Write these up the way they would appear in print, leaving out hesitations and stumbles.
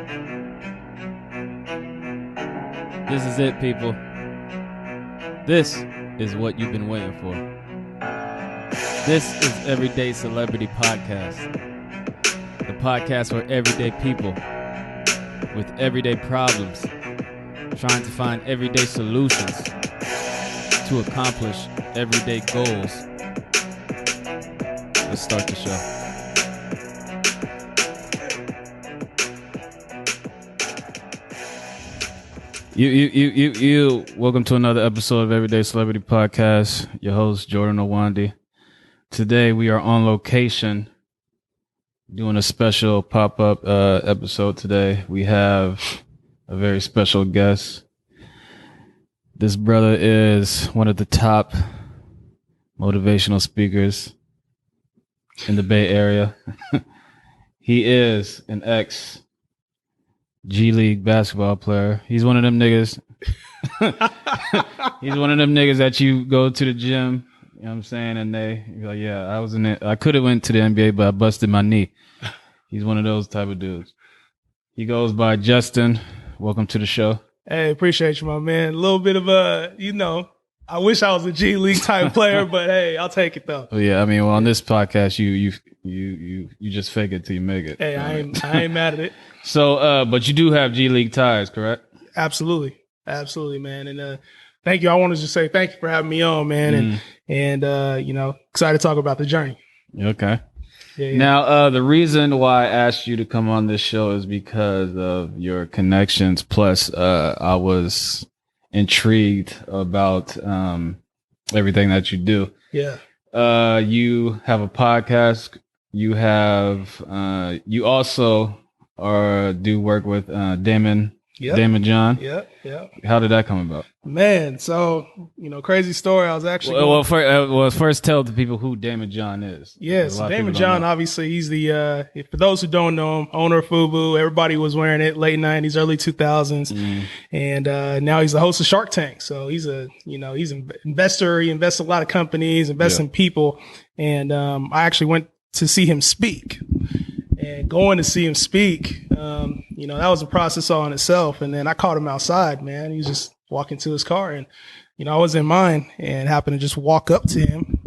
This is it, people. This is what you've been waiting for. This is Everyday Celebrity Podcast. The podcast for everyday people with everyday problems, trying to find everyday solutions to accomplish everyday goals. Let's start the show. Welcome to another episode of Everyday Celebrity Podcast. Your host, Jordan Owandi. Today, we are on location doing a special pop-up episode today. We have a very special guest. This brother is one of the top motivational speakers in the Bay Area. He is an ex-G League basketball player. He's one of them niggas. He's one of them niggas that you go to the gym, you know what I'm saying, and you're like, yeah, I was in it. I could have went to the NBA, but I busted my knee. He's one of those type of dudes. He goes by Justin. Welcome to the show. Hey, appreciate you, my man. A little bit of I wish I was a G League type player, but hey, I'll take it though. Oh yeah, I mean, well, on this podcast, you just fake it till you make it. Hey, I ain't mad at it. So, but you do have G League ties, correct? Absolutely, man. And thank you. I want to just say thank you for having me on, man. And excited to talk about the journey. Okay. Yeah. Now, the reason why I asked you to come on this show is because of your connections. Plus, I was intrigued about everything that you do. Yeah. You have a podcast. You have you also do work with Damon John. Yep. How did that come about? Man, so crazy story. I was actually first tell the people who Damon John is. Yes, Damon John. Obviously, he's the for those who don't know him, owner of FUBU. Everybody was wearing it late '90s, early 2000s, and now he's the host of Shark Tank. So he's he's an investor. He invests in a lot of companies, invests in people, and I actually went to see him speak. And going to see him speak, that was a process all in itself. And then I caught him outside, man. He was just walking to his car, and I was in mine and happened to just walk up to him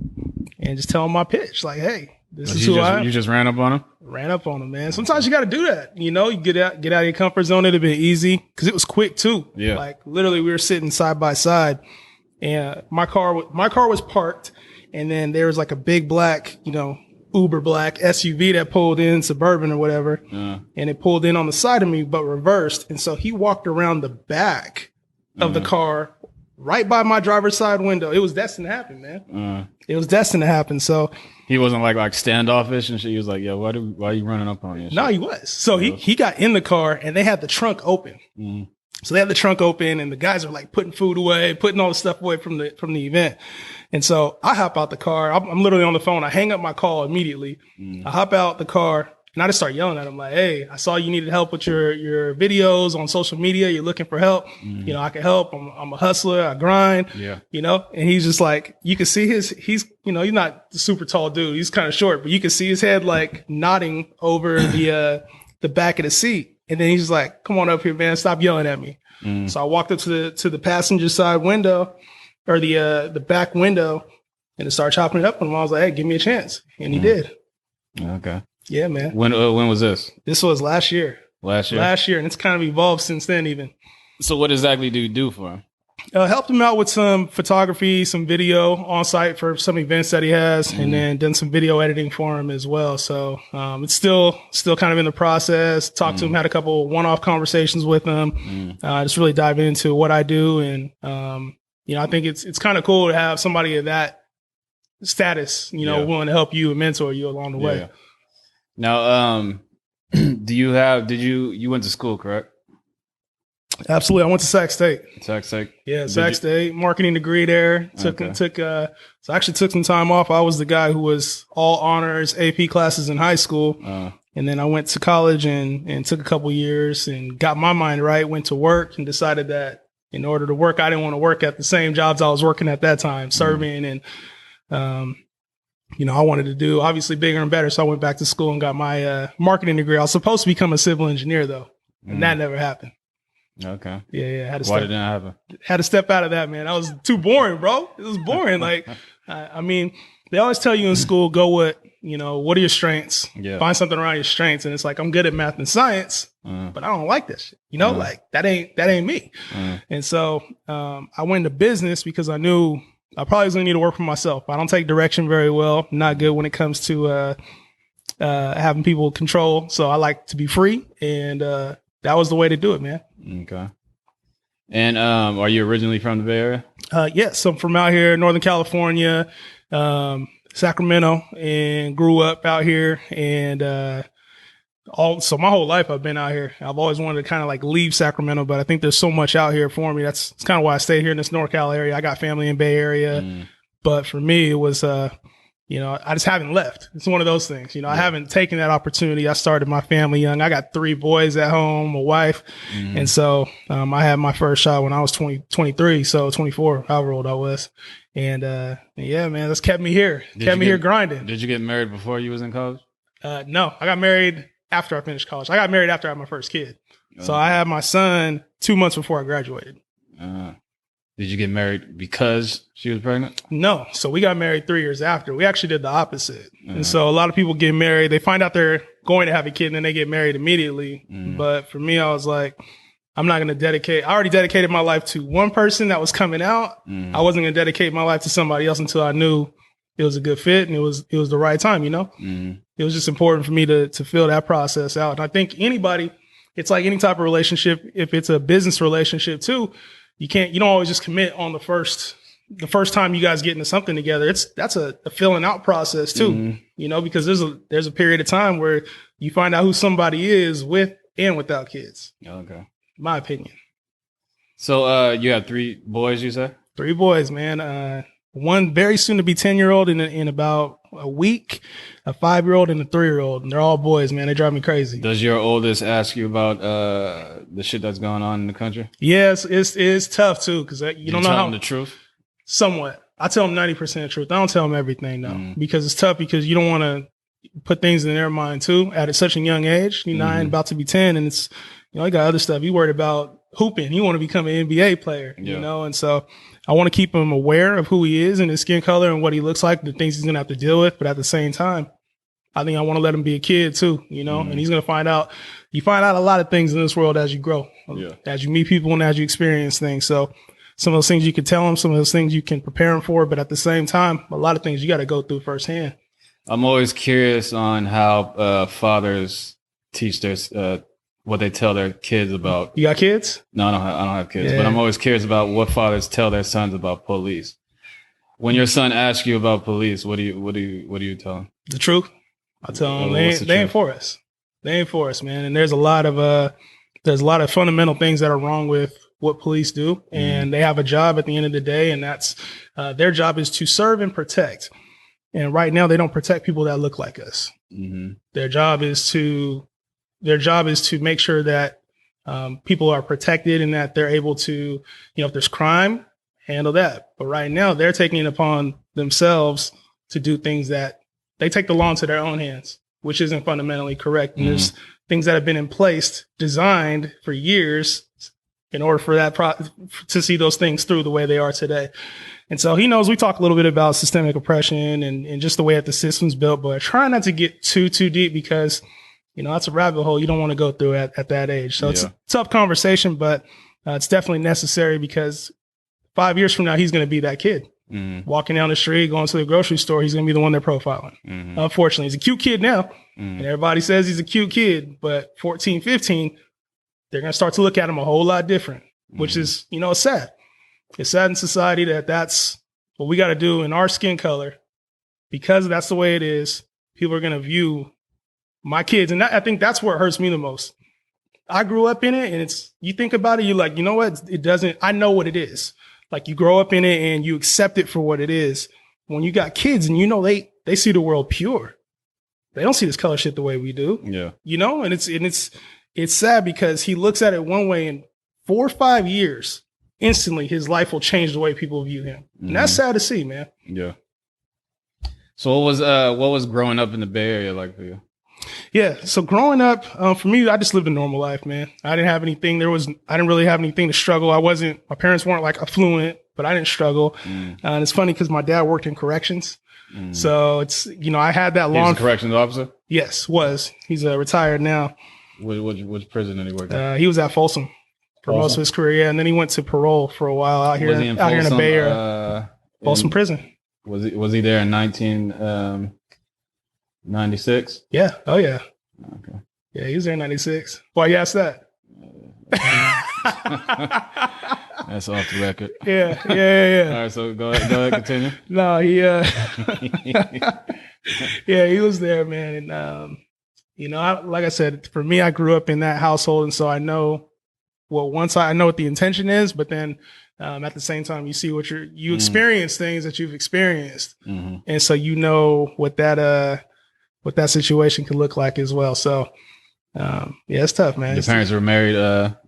and just tell him my pitch, like, "Hey, this is who I am." You just ran up on him? Ran up on him, man. Sometimes you got to do that. You get out of your comfort zone. It'd have been easy because it was quick too. Yeah. Like literally, we were sitting side by side, and my car was parked, and then there was like a big black, Uber black SUV that pulled in, Suburban or whatever, and it pulled in on the side of me, but reversed. And so he walked around the back of the car right by my driver's side window. It was destined to happen, man. It was destined to happen. So he wasn't like standoffish and shit. He was like, "Yo, why are you running up on me?" No, he was. So he got in the car and they had the trunk open. So they had the trunk open and the guys are like putting food away, putting all the stuff away from the event. And so I hop out the car. I'm literally on the phone. I hang up my call immediately. I hop out the car and I just start yelling at him like, "Hey, I saw you needed help with your videos on social media. You're looking for help. I can help. I'm a hustler. I grind." And he's just like, you can see he's not a super tall dude. He's kind of short, but you can see his head like nodding over the back of the seat. And then he's just like, "Come on up here, man. Stop yelling at me." So I walked up to the passenger side window or the back window and just started chopping it up. And I was like, "Hey, give me a chance." And he did. Okay. Yeah, man. When was this? This was last year. Last year. And it's kind of evolved since then even. So what exactly do you do for him? Helped him out with some photography, some video on site for some events that he has, and then done some video editing for him as well. So it's still kind of in the process. Talked to him, had a couple one-off conversations with him. Just really diving into what I do, and I think it's kind of cool to have somebody of that status, willing to help you and mentor you along the way. Yeah. Now, you went to school, correct? Absolutely. I went to Sac State. Sac State? Yeah, Sac State, marketing degree there. So I actually took some time off. I was the guy who was all honors AP classes in high school. And then I went to college and took a couple years and got my mind right, went to work and decided that in order to work, I didn't want to work at the same jobs I was working at that time, serving. And, I wanted to do obviously bigger and better. So I went back to school and got my marketing degree. I was supposed to become a civil engineer though. And that never happened. Okay. Yeah. Why did that happen? Had to step out of that, man. That was too boring, bro. It was boring. Like, I mean, they always tell you in school, go with, what are your strengths? Yeah. Find something around your strengths. And it's like, I'm good at math and science, but I don't like this shit. Like that ain't me. And so, I went into business because I knew I probably was going to need to work for myself. I don't take direction very well. I'm not good when it comes to, having people control. So I like to be free. And, that was the way to do it, man. Okay. And are you originally from the Bay Area? Yes, I'm from out here, Northern California, Sacramento, and grew up out here. And so my whole life I've been out here. I've always wanted to kind of like leave Sacramento, but I think there's so much out here for me. That's kind of why I stay here in this NorCal area. I got family in Bay Area, but for me it was I just haven't left. It's one of those things. I haven't taken that opportunity. I started my family young. I got 3 boys at home, a wife. And so I had my first child when I was 23, so 24, however old I was. And yeah, man, that's kept me here. Kept me here grinding. Did you get married before you was in college? No, I got married after I finished college. I got married after I had my first kid. So I had my son 2 months before I graduated. Did you get married because she was pregnant? No. So we got married 3 years after. We actually did the opposite. And so a lot of people get married. They find out they're going to have a kid and then they get married immediately. But for me, I was like, I'm not going to dedicate. I already dedicated my life to one person that was coming out. I wasn't going to dedicate my life to somebody else until I knew it was a good fit and it was the right time, It was just important for me to fill that process out. And I think it's like any type of relationship. If it's a business relationship too, you don't always just commit on the first time you guys get into something together. That's a filling out process too, because there's a period of time where you find out who somebody is with and without kids. Okay. My opinion. So, you have 3 boys, you said? 3 boys, man. One very soon to be 10-year-old in about a week, a 5-year-old and a 3-year-old. And they're all boys, man. They drive me crazy. Does your oldest ask you about the shit that's going on in the country? Yes, it's tough too because you don't know how. Tell them the truth? Somewhat. I tell them 90% of truth. I don't tell them everything though, because it's tough because you don't want to put things in their mind too at such a young age. 9, about to be 10, and it's you got other stuff. You worried about hooping. You want to become an NBA player, and so I want to keep him aware of who he is and his skin color and what he looks like, the things he's going to have to deal with. But at the same time, I think I want to let him be a kid too, and he's going to find out. You find out a lot of things in this world as you grow, as you meet people and as you experience things. So some of those things you can tell him, some of those things you can prepare him for. But at the same time, a lot of things you got to go through firsthand. I'm always curious on how fathers teach their what they tell their kids about. You got kids? No, I don't have kids, but I'm always curious about what fathers tell their sons about police. When your son asks you about police, what do you tell him? The truth. I tell them they ain't for us. They ain't for us, man. And there's a lot of fundamental things that are wrong with what police do, and they have a job at the end of the day, and that's their job is to serve and protect. And right now, they don't protect people that look like us. Their job is to make sure that people are protected and that they're able to, if there's crime, handle that. But right now, they're taking it upon themselves to do things that they take the law into their own hands, which isn't fundamentally correct. And there's things that have been in place, designed for years in order for that to see those things through the way they are today. And so he knows we talk a little bit about systemic oppression and just the way that the system's built, but try not to get too deep because, that's a rabbit hole you don't want to go through at that age. So it's a tough conversation, but it's definitely necessary because 5 years from now, he's going to be that kid walking down the street, going to the grocery store. He's going to be the one they're profiling. Unfortunately, he's a cute kid now and everybody says he's a cute kid, but 14, 15, they're going to start to look at him a whole lot different, which is, it's sad. It's sad in society that's what we got to do in our skin color because that's the way it is. People are going to view my kids. And I think that's where it hurts me the most. I grew up in it and you think about it, you're like, you know what? I know what it is. Like you grow up in it and you accept it for what it is. When you got kids and they see the world pure. They don't see this color shit the way we do. Yeah. And it's sad because he looks at it one way and 4 or 5 years, instantly his life will change the way people view him. And that's sad to see, man. Yeah. So what was growing up in the Bay Area like for you? Yeah. So growing up, for me, I just lived a normal life, man. I didn't have anything. I didn't really have anything to struggle. My parents weren't like affluent, but I didn't struggle. And it's funny because my dad worked in corrections. So it's, I had that long. He's a corrections officer? Yes, was. He's retired now. Which prison did he work at? He was at Folsom for most of his career. Yeah. And then he went to parole for a while out here in the Bay Area. Folsom Prison. Was he there in 1996? Yeah. Oh, yeah. Okay. Yeah, he was there in 96. Why you asked that? That's off the record. Yeah. All right, so go ahead, continue. No, yeah, he was there, man. And, like I said, for me, I grew up in that household. And so I know, I know what the intention is, but then at the same time, you see you experience things that you've experienced. And so what that situation could look like as well. So, it's tough, man. Your parents were married.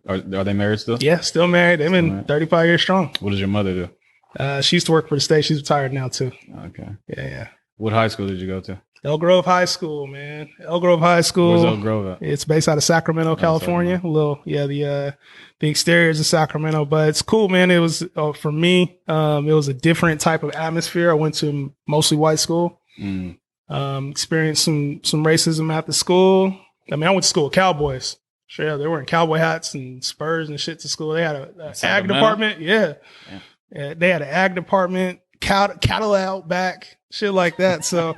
Are they married still? Yeah, still married. They've been 35 years strong. What does your mother do? She used to work for the state. She's retired now too. Okay. Yeah. What high school did you go to? Elk Grove High School, man. Elk Grove High School. Where's Elk Grove at? It's based out of Sacramento, California. The exterior is of Sacramento, but it's cool, man. It was for me. It was a different type of atmosphere. I went to mostly white school. Experienced some racism at the school. I mean, I went to school with Cowboys. Sure, yeah, they were wearing cowboy hats and spurs and shit to school. They had a ag department. Yeah. They had an ag department, cattle out back, shit like that. So,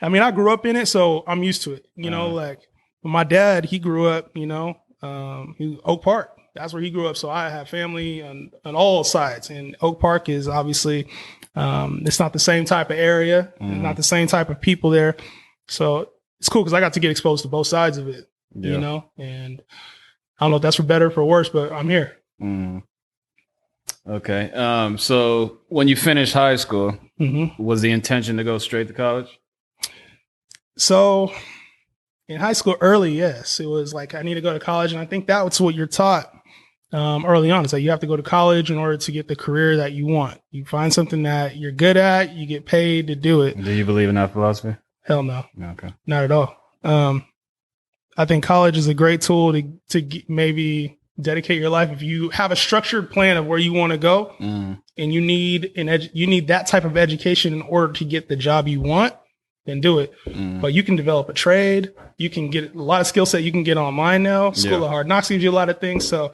I mean, I grew up in it, so I'm used to it. Like my dad, he grew up, he Oak Park. That's where he grew up. So I have family on all sides. And Oak Park is obviously, it's not the same type of area, not the same type of people there. So it's cool because I got to get exposed to both sides of it, and I don't know if that's for better or for worse, but I'm here. Okay. So when you finished high school, was the intention to go straight to college? So in high school early, yes, it was like, I need to go to college. And I think that's what you're taught early on, is that you have to go to college in order to get the career that you want. You find something that you're good at, you get paid to do it. Do you believe in that philosophy? Hell no. Okay. Not at all. I think college is a great tool to maybe dedicate your life. If you have a structured plan of where you want to go and you need that type of education in order to get the job you want, then do it. But you can develop a trade. You can get a lot of skill set you can get online now. School of Hard Knocks gives you a lot of things. So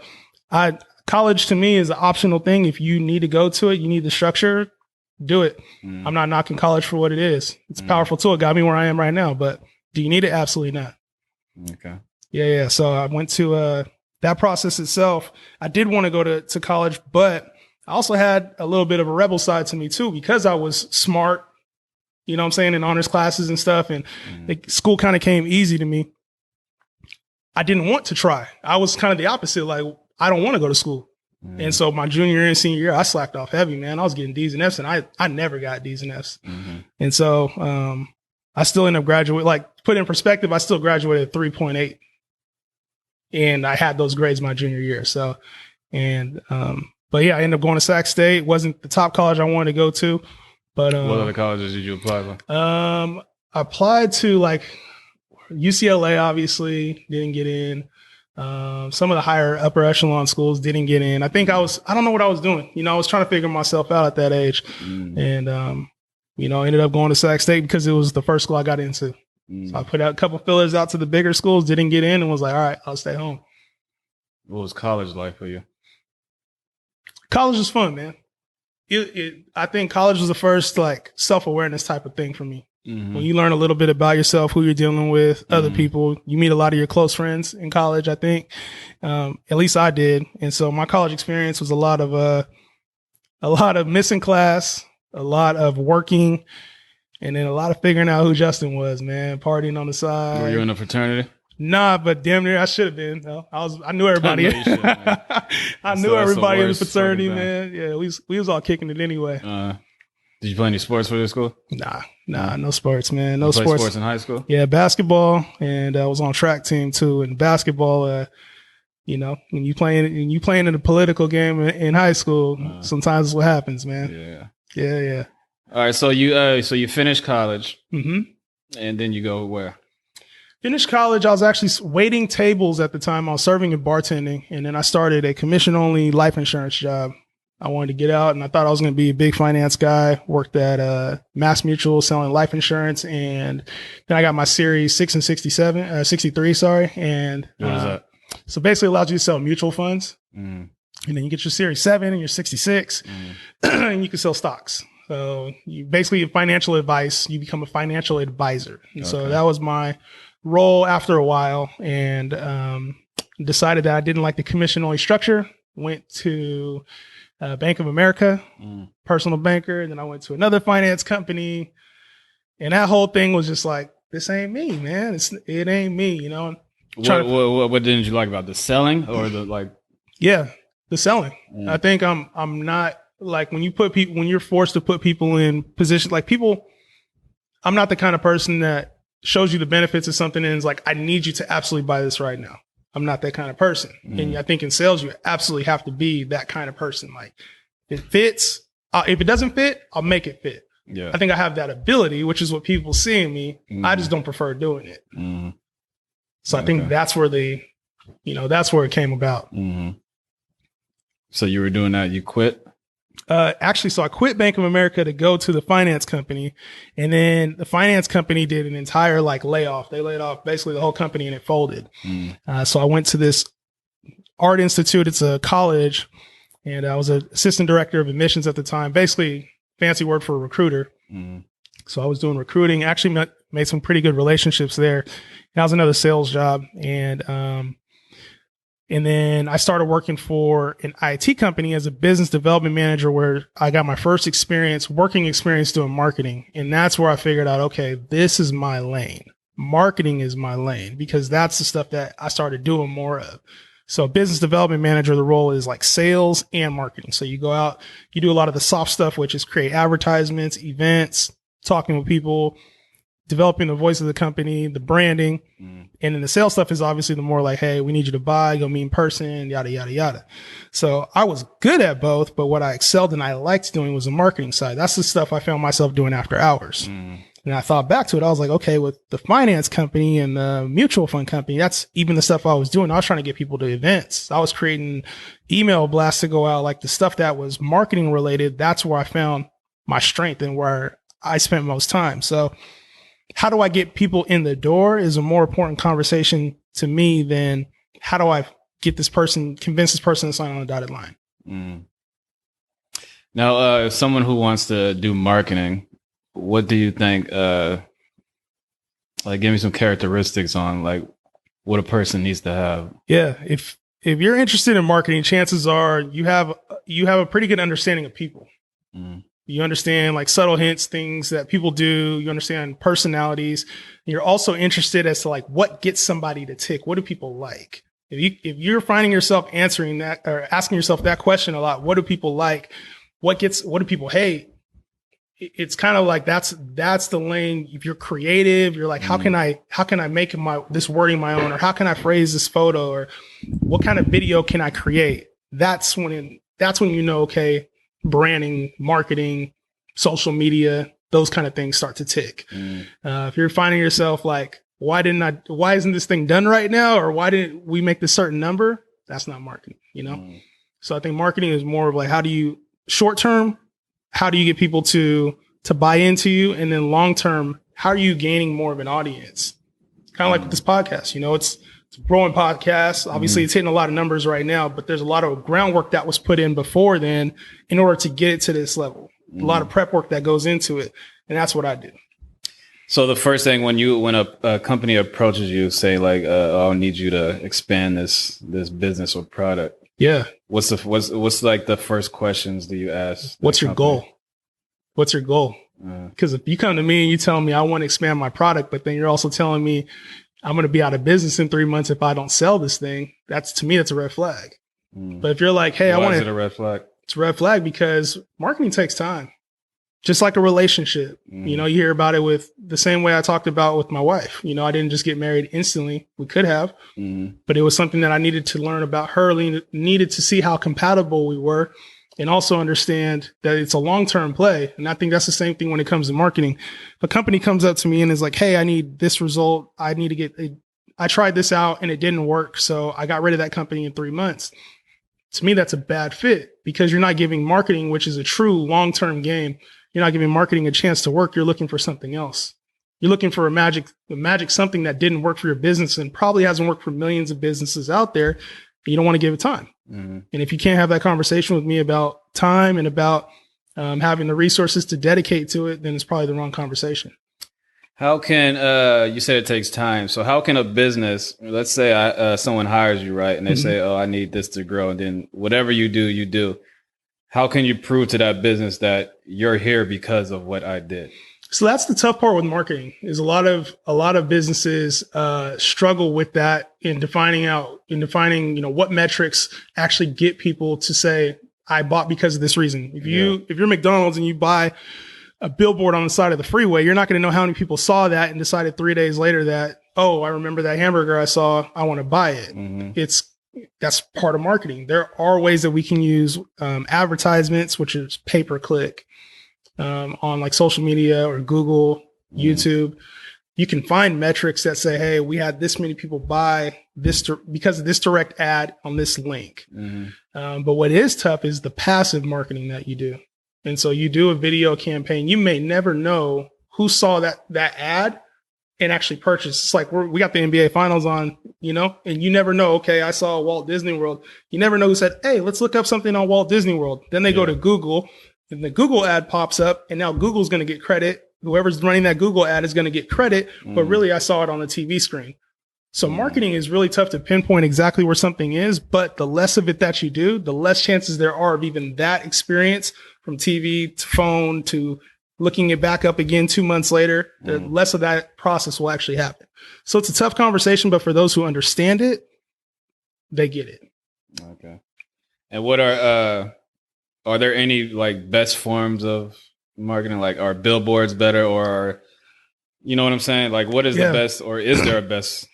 college to me is an optional thing. If you need to go to it, you need the structure, do it. I'm not knocking college for what it is. It's a powerful tool. It got me where I am right now, but do you need it? Absolutely not. Okay. Yeah. So I went to, that process itself. I did want to go to college, but I also had a little bit of a rebel side to me too, because I was smart, you know what I'm saying, in honors classes and stuff. And school kind of came easy to me. I didn't want to try. I was kind of the opposite. Like, I don't want to go to school. And so my junior and senior year, I slacked off heavy, man. I was getting D's and F's, and I never got D's and F's. And so I still ended up graduating. Like, put in perspective, I still graduated at 3.8. And I had those grades my junior year. So, but yeah, I ended up going to Sac State. Wasn't the top college I wanted to go to. But what other colleges did you apply for? I applied to like UCLA, obviously, didn't get in. Some of the higher upper echelon schools didn't get in. I think I don't know what I was doing. I was trying to figure myself out at that age. And, ended up going to Sac State because it was the first school I got into. So I put out a couple fillers out to the bigger schools, didn't get in, and was like, all right, I'll stay home. What was college like for you? College was fun, man. I think college was the first like self-awareness type of thing for me. When you learn a little bit about yourself, who you're dealing with, other people, you meet a lot of your close friends in college, I think. At least I did. And so my college experience was a lot of missing class, a lot of working, and then a lot of figuring out who Justin was, man. Partying on the side. Were you in a fraternity? Nah, but damn near I should have been. I knew everybody. I knew everybody in the fraternity, man. Yeah, we was all kicking it anyway. Did you play any sports for this school? Nah, no sports, man. No you sports. Sports in high school? Yeah, basketball, and I was on track team too. And basketball, when you playing in a political game in high school, sometimes it's what happens, man. Yeah. All right, so you finished college, and then you go where? Finished college. I was actually waiting tables at the time. I was serving and bartending. And then I started a commission only life insurance job. I wanted to get out and I thought I was going to be a big finance guy. Worked at Mass Mutual selling life insurance. And then I got my series 6 and 63, sorry. And What is that? so basically it allows you to sell mutual funds. And then you get your series 7 and your 66 and you can sell stocks. So you basically financial advice, you become a financial advisor. And so that was my role after a while, and decided that I didn't like the commission only structure. Went to Bank of America, personal banker. And then I went to another finance company, and that whole thing was just like, this ain't me, man. It ain't me, you know? What didn't you like about the selling or the like? Yeah, the selling. I think I'm not like when you're forced to put people in positions like people, I'm not the kind of person that shows you the benefits of something and is like, I need you to absolutely buy this right now. I'm not that kind of person. And I think in sales, you absolutely have to be that kind of person. Like if it fits, if it doesn't fit, I'll make it fit. Yeah. I think I have that ability, which is what people see in me. I just don't prefer doing it. So I think that's where that's where it came about. So you were doing that, you quit? Actually, so I quit Bank of America to go to the finance company, and then the finance company did an entire like layoff. They laid off basically the whole company and it folded. So I went to this art institute. It's a college, and I was an assistant director of admissions at the time, basically fancy word for a recruiter. So I was doing recruiting, actually made some pretty good relationships there. And that was another sales job. And then I started working for an IT company as a business development manager, where I got my first working experience doing marketing. And that's where I figured out, okay, this is my lane. Marketing is my lane, because that's the stuff that I started doing more of. So business development manager, the role is like sales and marketing. So you go out, you do a lot of the soft stuff, which is create advertisements, events, talking with people, developing the voice of the company, the branding. And then the sales stuff is obviously the more like, hey, we need you to buy, go meet in person, yada, yada, yada. So I was good at both, but what I excelled and I liked doing was the marketing side. That's the stuff I found myself doing after hours. And I thought back to it. I was like, okay, with the finance company and the mutual fund company, that's even the stuff I was doing. I was trying to get people to events. I was creating email blasts to go out, like the stuff that was marketing related. That's where I found my strength and where I spent most time. So how do I get people in the door is a more important conversation to me than how do I convince this person to sign on a dotted line. Now, if someone who wants to do marketing, what do you think, like give me some characteristics on like what a person needs to have? Yeah. If you're interested in marketing, chances are you have a pretty good understanding of people. You understand like subtle hints, things that people do. You understand personalities. And you're also interested as to like what gets somebody to tick. What do people like? If you're finding yourself answering that or asking yourself that question a lot, what do people like? What do people hate? It's kind of like that's the lane. If you're creative, you're like, how can I make this wording my own, or how can I phrase this photo, or what kind of video can I create? That's when you know, okay, branding, marketing, social media, those kind of things start to tick. If you're finding yourself like, why isn't this thing done right now? Or why didn't we make this certain number? That's not marketing, you know? So I think marketing is more of like, short term, how do you get people to buy into you? And then long term, how are you gaining more of an audience? Kind of like with this podcast, you know, it's a growing podcast. Obviously it's hitting a lot of numbers right now, but there's a lot of groundwork that was put in before then in order to get it to this level. A lot of prep work that goes into it. And that's what I do. So the first thing when a company approaches you, say like, I'll need you to expand this business or product. Yeah. What's like the first questions do you ask? What's your goal? What's your goal? Because if you come to me and you tell me I want to expand my product, but then you're also telling me I'm going to be out of business in 3 months if I don't sell this thing, to me, that's a red flag. But if you're like, hey, Why is it a red flag? It's a red flag because marketing takes time. Just like a relationship, you know, you hear about it with the same way I talked about with my wife. You know, I didn't just get married instantly. We could have, but it was something that I needed to learn about her, needed to see how compatible we were. and also understand that it's a long-term play. And I think that's the same thing when it comes to marketing. If a company comes up to me and is like, hey, I need this result. I tried this out and it didn't work. So I got rid of that company in 3 months. To me, that's a bad fit because you're not giving marketing, which is a true long-term game. You're not giving marketing a chance to work. You're looking for something else. You're looking for a magic something that didn't work for your business and probably hasn't worked for millions of businesses out there. And you don't want to give it time. Mm-hmm. And if you can't have that conversation with me about time and about having the resources to dedicate to it, then it's probably the wrong conversation. How can, you said it takes time. So how can a business, let's say someone hires you, right? And they say, oh, I need this to grow. And then whatever you do, you do. How can you prove to that business that you're here because of what I did? So that's the tough part with marketing is a lot of businesses struggle with that in defining, what metrics actually get people to say, I bought because of this reason. If you're McDonald's and you buy a billboard on the side of the freeway, you're not going to know how many people saw that and decided 3 days later that, oh, I remember that hamburger I saw, I want to buy it. Mm-hmm. That's part of marketing. There are ways that we can use advertisements, which is pay-per-click. On like social media or Google, YouTube, you can find metrics that say, hey, we had this many people buy this because of this direct ad on this link. Mm-hmm. But what is tough is the passive marketing that you do. And so you do a video campaign. You may never know who saw that ad and actually purchased. It's like we got the NBA finals on, and you never know. Okay, I saw Walt Disney World. You never know who said, hey, let's look up something on Walt Disney World. Then they go to Google. And the Google ad pops up and now Google's going to get credit. Whoever's running that Google ad is going to get credit, but really I saw it on the TV screen. So marketing is really tough to pinpoint exactly where something is, but the less of it that you do, the less chances there are of even that experience from TV to phone to looking it back up again 2 months later, the less of that process will actually happen. So it's a tough conversation, but for those who understand it, they get it. Okay. And what are there any like best forms of marketing? Like are billboards better or you know what I'm saying? Like what is the best or is there a best?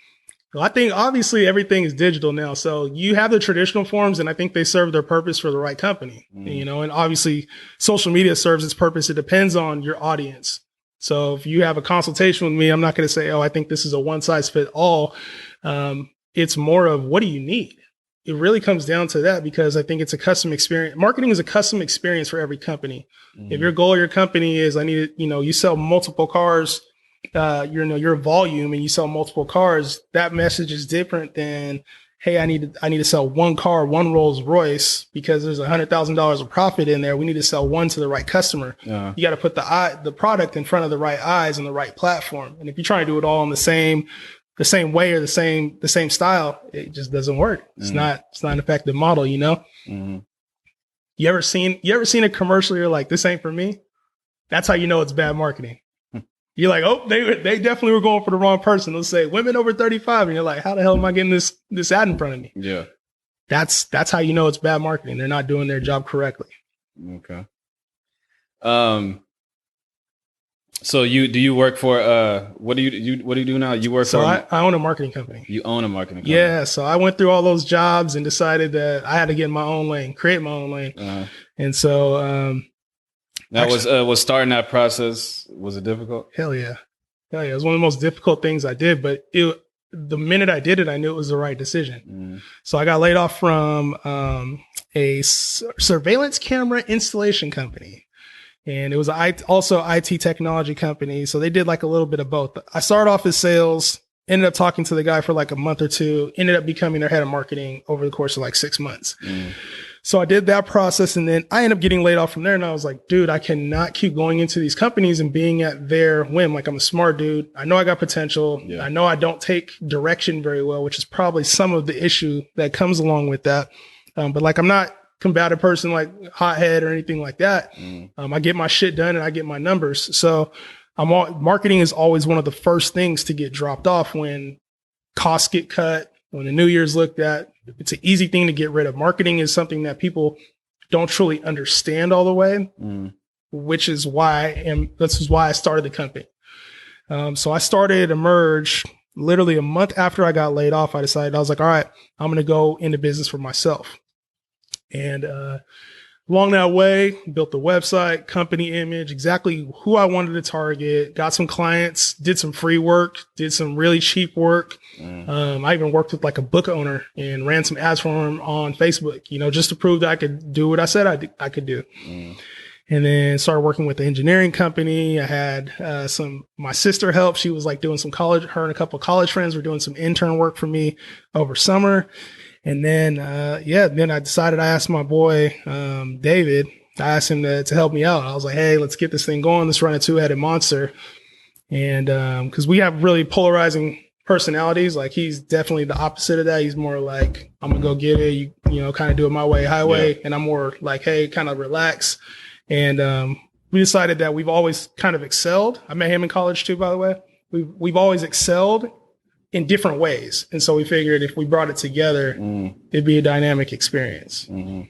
Well, I think obviously everything is digital now. So you have the traditional forms and I think they serve their purpose for the right company, and obviously social media serves its purpose. It depends on your audience. So if you have a consultation with me, I'm not going to say, oh, I think this is a one size fit all. It's more of what do you need? It really comes down to that because I think it's a custom experience. Marketing is a custom experience for every company. If your goal of your company is, you sell multiple cars, your volume and you sell multiple cars, that message is different than, hey, I need to sell one car, one Rolls Royce because there's $100,000 of profit in there. We need to sell one to the right customer. Yeah. You got to put the product in front of the right eyes and the right platform. And if you try to do it all in the same way or the same style, it just doesn't work. It's not an effective model, Mm-hmm. You ever seen a commercial? You're like, this ain't for me. That's how you know it's bad marketing. You're like, oh, they definitely were going for the wrong person. They'll say women over 35. And you're like, how the hell am I getting this ad in front of me? Yeah. That's how you know it's bad marketing. They're not doing their job correctly. Okay. So do you work for what do you do now? You work for I own a marketing company. You own a marketing company. Yeah, so I went through all those jobs and decided that I had to get in my own lane, create my own lane. And so that was starting that process, was it difficult? Hell yeah. It was one of the most difficult things I did, but the minute I did it, I knew it was the right decision. So I got laid off from a surveillance camera installation company. And it was also IT technology company. So they did like a little bit of both. I started off as sales, ended up talking to the guy for like a month or two, ended up becoming their head of marketing over the course of like 6 months. So I did that process and then I ended up getting laid off from there. And I was like, dude, I cannot keep going into these companies and being at their whim. Like I'm a smart dude. I know I got potential. Yeah. I know I don't take direction very well, which is probably some of the issue that comes along with that. But like, I'm not combative person like hothead or anything like that. I get my shit done and I get my numbers. So marketing is always one of the first things to get dropped off when costs get cut, when the New Year's looked at. It's an easy thing to get rid of. Marketing is something that people don't truly understand all the way, which is why I started the company. So I started Emerge literally a month after I got laid off. I decided, I was like, all right, I'm going to go into business for myself. And along that way, built the website, company image, exactly who I wanted to target, got some clients, did some free work, did some really cheap work. I even worked with like a book owner and ran some ads for him on Facebook, just to prove that I could do what I said I could do. And then started working with the engineering company. I had my sister help. She was like doing some college, her and a couple of college friends were doing some intern work for me over summer. And then, then I decided, I asked my boy, David, I asked him to help me out. I was like, hey, let's get this thing going. Let's run a two-headed monster. And cause we have really polarizing personalities. Like he's definitely the opposite of that. He's more like, I'm gonna go get it. You kind of do it my way, highway. Yeah. And I'm more like, hey, kind of relax. And we decided that we've always kind of excelled. I met him in college too, by the way. We've always excelled in different ways. And so we figured if we brought it together, it'd be a dynamic experience. And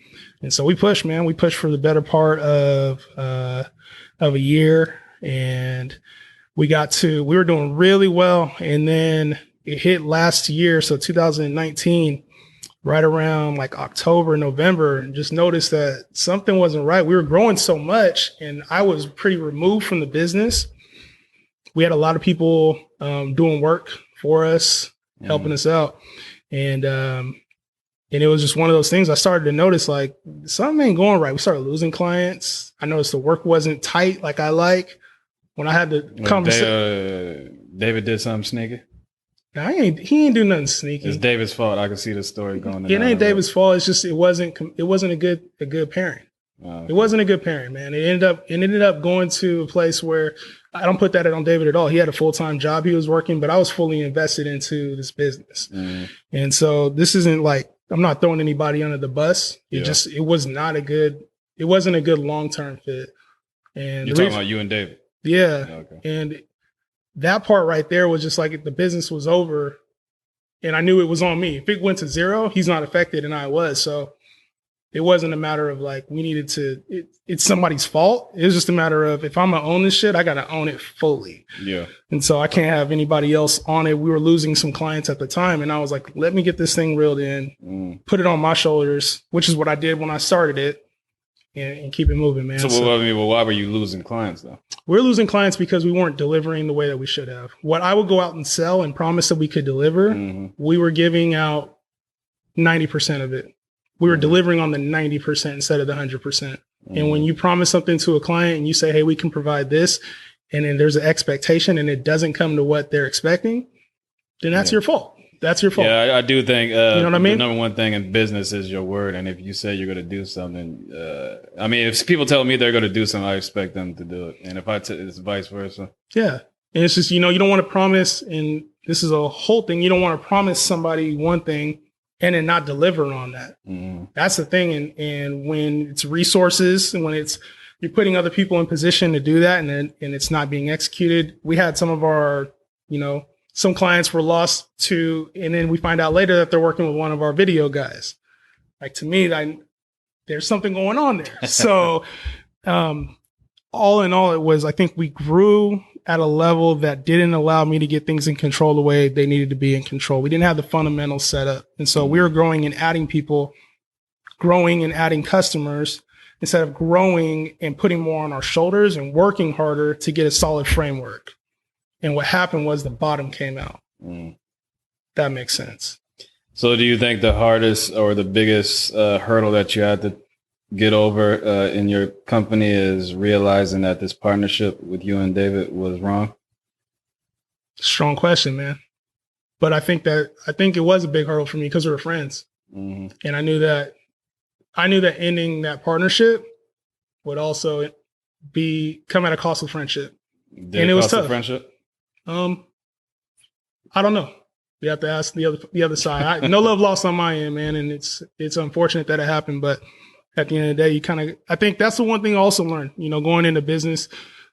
so we pushed, man. We pushed for the better part of a year. And we were doing really well. And then it hit last year. So 2019. Right around like October, November, and just noticed that something wasn't right. We were growing so much and I was pretty removed from the business. We had a lot of people doing work for us, helping us out. And it was just one of those things I started to notice like something ain't going right. We started losing clients. I noticed the work wasn't tight like I like. When I had the conversation. David did something sneaky? He ain't do nothing sneaky. It's David's fault. I can see the story going. It ain't David's fault. It's just it wasn't a good parent. Okay. It wasn't a good parent, man. It ended up going to a place where I don't put that on David at all. He had a full-time job he was working, but I was fully invested into this business. And so this isn't like I'm not throwing anybody under the bus. It wasn't a good long-term fit. And you're talking about you and David. Yeah. Okay. And that part right there was just like the business was over and I knew it was on me. If it went to zero, he's not affected and I was. So it wasn't a matter of like, it's somebody's fault. It was just a matter of if I'm going to own this shit, I got to own it fully. Yeah. And so I can't have anybody else on it. We were losing some clients at the time and I was like, let me get this thing reeled in, put it on my shoulders, which is what I did when I started it. And keep it moving, man. So why were you losing clients though? We're losing clients because we weren't delivering the way that we should have. What I would go out and sell and promise that we could deliver, we were giving out 90% of it. We were delivering on the 90% instead of the 100%. And when you promise something to a client and you say, hey, we can provide this, and then there's an expectation and it doesn't come to what they're expecting, then that's your fault. That's your fault. Yeah, I do think you know what I mean? The number one thing in business is your word. And if you say you're going to do something, if people tell me they're going to do something, I expect them to do it. And if it's vice versa. Yeah. And it's just, you don't want to promise, and this is a whole thing. You don't want to promise somebody one thing and then not deliver on that. That's the thing. And when it's resources and when you're putting other people in position to do that and it's not being executed. We had some of our, some clients were lost to, and then we find out later that they're working with one of our video guys. Like to me, there's something going on there. So, all in all, I think we grew at a level that didn't allow me to get things in control the way they needed to be in control. We didn't have the fundamentals set up. And so we were growing and adding people, growing and adding customers instead of growing and putting more on our shoulders and working harder to get a solid framework. And what happened was the bottom came out. That makes sense. So do you think the hardest or the biggest hurdle that you had to get over in your company is realizing that this partnership with you and David was wrong? Strong question, man. But I think it was a big hurdle for me because we were friends. And I knew that ending that partnership would also come at a cost of friendship. And it was tough. Friendship? I don't know. You have to ask the other side. No love lost on my end, man. And it's unfortunate that it happened, but at the end of the day, I think that's the one thing I also learned, going into business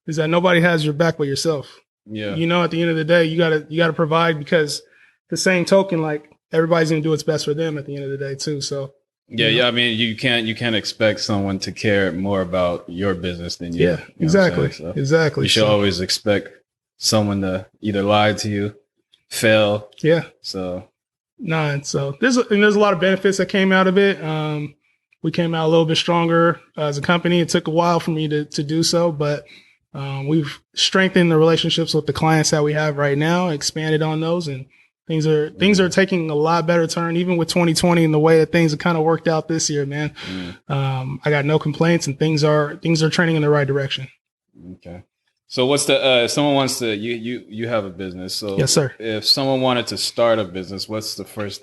is that nobody has your back but yourself. Yeah. At the end of the day, you gotta provide because the same token, like everybody's going to do what's best for them at the end of the day too. So. Yeah. I mean, you can't expect someone to care more about your business than you. Yeah, exactly. So exactly. You should always expect someone to either lie to you, fail. Yeah. So. So there's a lot of benefits that came out of it. we came out a little bit stronger as a company. It took a while for me to do so, but we've strengthened the relationships with the clients that we have right now, expanded on those, and things are taking a lot better turn, even with 2020 and the way that things have kind of worked out this year, man. I got no complaints, and things are trending in the right direction. Okay. So what's the, if someone wants to, you have a business. So yes, sir. If someone wanted to start a business, what's the first